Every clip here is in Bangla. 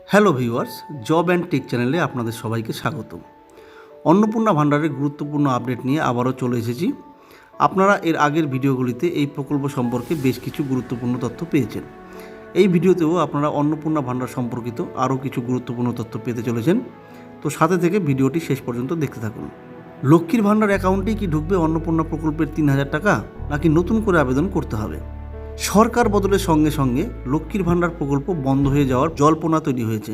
Hello viewers, job and tech চ্যানেলে আপনাদের সবাইকে স্বাগতম। অন্নপূর্ণা ভাণ্ডারের গুরুত্বপূর্ণ আপডেট নিয়ে আবারও চলে এসেছি। আপনারা এর আগের ভিডিওগুলিতে এই প্রকল্প সম্পর্কে বেশ কিছু গুরুত্বপূর্ণ তথ্য পেয়েছেন। এই ভিডিওতেও আপনারা অন্নপূর্ণা ভাণ্ডার সম্পর্কিত আরও কিছু গুরুত্বপূর্ণ তথ্য পেতে চলেছেন। তো সাথে থেকে ভিডিওটি শেষ পর্যন্ত দেখতে থাকুন। লক্ষ্মীর ভাণ্ডার অ্যাকাউন্টেই কি ঢুকবে অন্নপূর্ণা প্রকল্পের ৩,০০০ টাকা, নাকি নতুন করে আবেদন করতে হবে? সরকার বদলের সঙ্গে সঙ্গে লক্ষ্মীর ভাণ্ডার প্রকল্প বন্ধ হয়ে যাওয়ার জল্পনা তৈরি হয়েছে।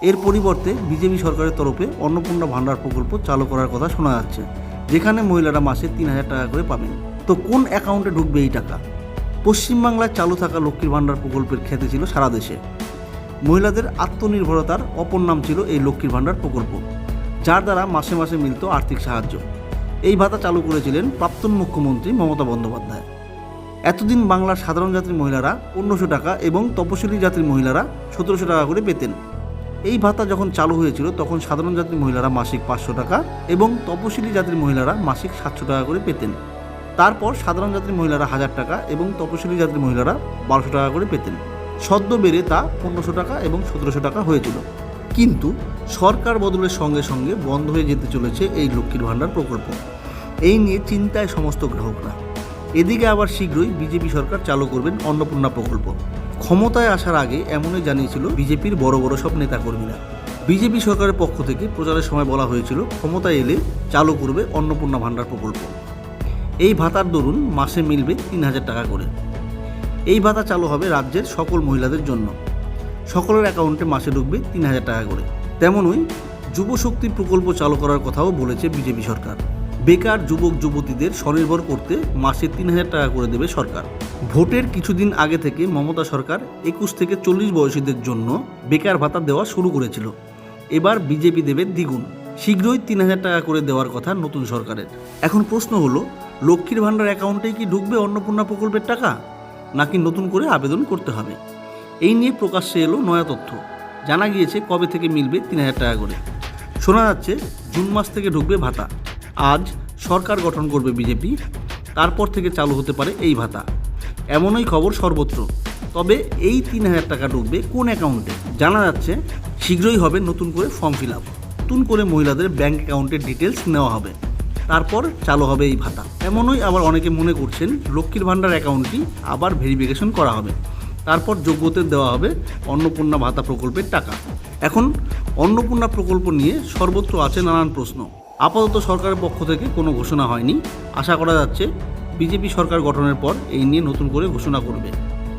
এর পরিবর্তে বিজেপি সরকারের তরফে অন্নপূর্ণা ভাণ্ডার প্রকল্প চালু করার কথা শোনা যাচ্ছে, যেখানে মহিলারা মাসে ৩,০০০ টাকা করে পাবেন। তো কোন অ্যাকাউন্টে ঢুকবে এই টাকা? পশ্চিমবাংলায় চালু থাকা লক্ষ্মীর ভাণ্ডার প্রকল্পের খ্যাতি ছিল সারা দেশে। মহিলাদের আত্মনির্ভরতার অপর নাম ছিল এই লক্ষ্মীর ভাণ্ডার প্রকল্প, যার দ্বারা মাসে মাসে মিলত আর্থিক সাহায্য। এই ভাতা চালু করেছিলেন প্রাক্তন মুখ্যমন্ত্রী মমতা বন্দ্যোপাধ্যায়। এতদিন বাংলার সাধারণ জাতির মহিলারা ১৫০০ টাকা এবং তপশিলি জাতির মহিলারা ১৭০০ টাকা করে পেতেন। এই ভাতা যখন চালু হয়েছিল তখন সাধারণ জাতির মহিলারা মাসিক ৫০০ টাকা এবং তপশিলি জাতির মহিলারা মাসিক ৭০০ টাকা করে পেতেন। তারপর সাধারণ জাতির মহিলারা ১০০০ টাকা এবং তপশিলি জাতির মহিলারা ১২০০ টাকা করে পেতেন। সদ্য বেড়ে তা ১৫০০ টাকা এবং ১৭০০ টাকা হয়েছিল। কিন্তু সরকার বদলের সঙ্গে সঙ্গে বন্ধ হয়ে যেতে চলেছে এই লক্ষ্মীর ভাণ্ডার প্রকল্প। এই নিয়ে চিন্তায় সমস্ত গ্রাহকরা। এদিকে আবার শীঘ্রই বিজেপি সরকার চালু করবেন অন্নপূর্ণা প্রকল্প। ক্ষমতায় আসার আগে এমনই জানিয়েছিল বিজেপির বড় বড় সব নেতাকর্মীরা। বিজেপি সরকারের পক্ষ থেকে প্রচারের সময় বলা হয়েছিল ক্ষমতায় এলে চালু করবে অন্নপূর্ণা ভাণ্ডার প্রকল্প। এই ভাতার দরুন মাসে মিলবে ৩,০০০ টাকা করে। এই ভাতা চালু হবে রাজ্যের সকল মহিলাদের জন্য। সকলের অ্যাকাউন্টে মাসে ঢুকবে ৩,০০০ টাকা করে। তেমনই যুবশক্তি প্রকল্প চালু করার কথাও বলেছে বিজেপি সরকার। বেকার যুবক যুবতীদের স্বনির্ভর করতে মাসে ৩,০০০ টাকা করে দেবে সরকার। ভোটের কিছুদিন আগে থেকে মমতা সরকার ২১ থেকে ৪০ বয়সীদের জন্য বেকার ভাতা দেওয়া শুরু করেছিল। এবার বিজেপি দেবে দ্বিগুণ। শীঘ্রই ৩,০০০ টাকা করে দেওয়ার কথা নতুন সরকারের। এখন প্রশ্ন হলো, লক্ষ্মীর ভাণ্ডার অ্যাকাউন্টেই কি ঢুকবে অন্নপূর্ণা প্রকল্পের টাকা, নাকি নতুন করে আবেদন করতে হবে? এই নিয়ে প্রকাশ্যে এলো নয়া তথ্য। জানা গিয়েছে কবে থেকে মিলবে ৩,০০০ টাকা করে। শোনা যাচ্ছে জুন মাস থেকে ঢুকবে ভাতা। আজ সরকার গঠন করবে বিজেপি, তারপর থেকে চালু হতে পারে এই ভাতা, এমনই খবর সর্বত্র। তবে এই ৩,০০০ টাকা ঢুকবে কোন অ্যাকাউন্টে? জানা যাচ্ছে শীঘ্রই হবে নতুন করে ফর্ম ফিল আপ, নতুন করে মহিলাদের ব্যাঙ্ক অ্যাকাউন্টের ডিটেলস নেওয়া হবে, তারপর চালু হবে এই ভাতা। এমনই আবার অনেকে মনে করছেন লক্ষ্মীর ভাণ্ডার অ্যাকাউন্টটি আবার ভেরিফিকেশন করা হবে, তারপর যোগ্যদের দেওয়া হবে অন্নপূর্ণা ভাতা প্রকল্পের টাকা। এখন অন্নপূর্ণা প্রকল্প নিয়ে সর্বত্র আছে নানান প্রশ্ন। আপাতত সরকারের পক্ষ থেকে কোনো ঘোষণা হয়নি। আশা করা যাচ্ছে বিজেপি সরকার গঠনের পর এই নিয়ে নতুন করে ঘোষণা করবে।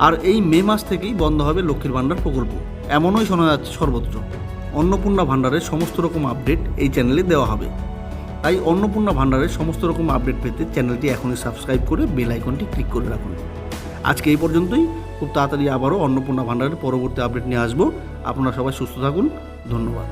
আর এই মে মাস থেকেই বন্ধ হবে লক্ষ্মীর ভাণ্ডার প্রকল্প, এমনই শোনা যাচ্ছে সর্বত্র। অন্নপূর্ণা ভাণ্ডারের সমস্ত রকম আপডেট এই চ্যানেলে দেওয়া হবে। তাই অন্নপূর্ণা ভাণ্ডারের সমস্ত রকম আপডেট পেতে চ্যানেলটি এখনই সাবস্ক্রাইব করে বেল আইকনটি ক্লিক করে রাখুন। আজকে এই পর্যন্তই। খুব তাড়াতাড়ি আবারও অন্নপূর্ণা ভাণ্ডারের পরবর্তী আপডেট নিয়ে আসবো। আপনারা সবাই সুস্থ থাকুন। ধন্যবাদ।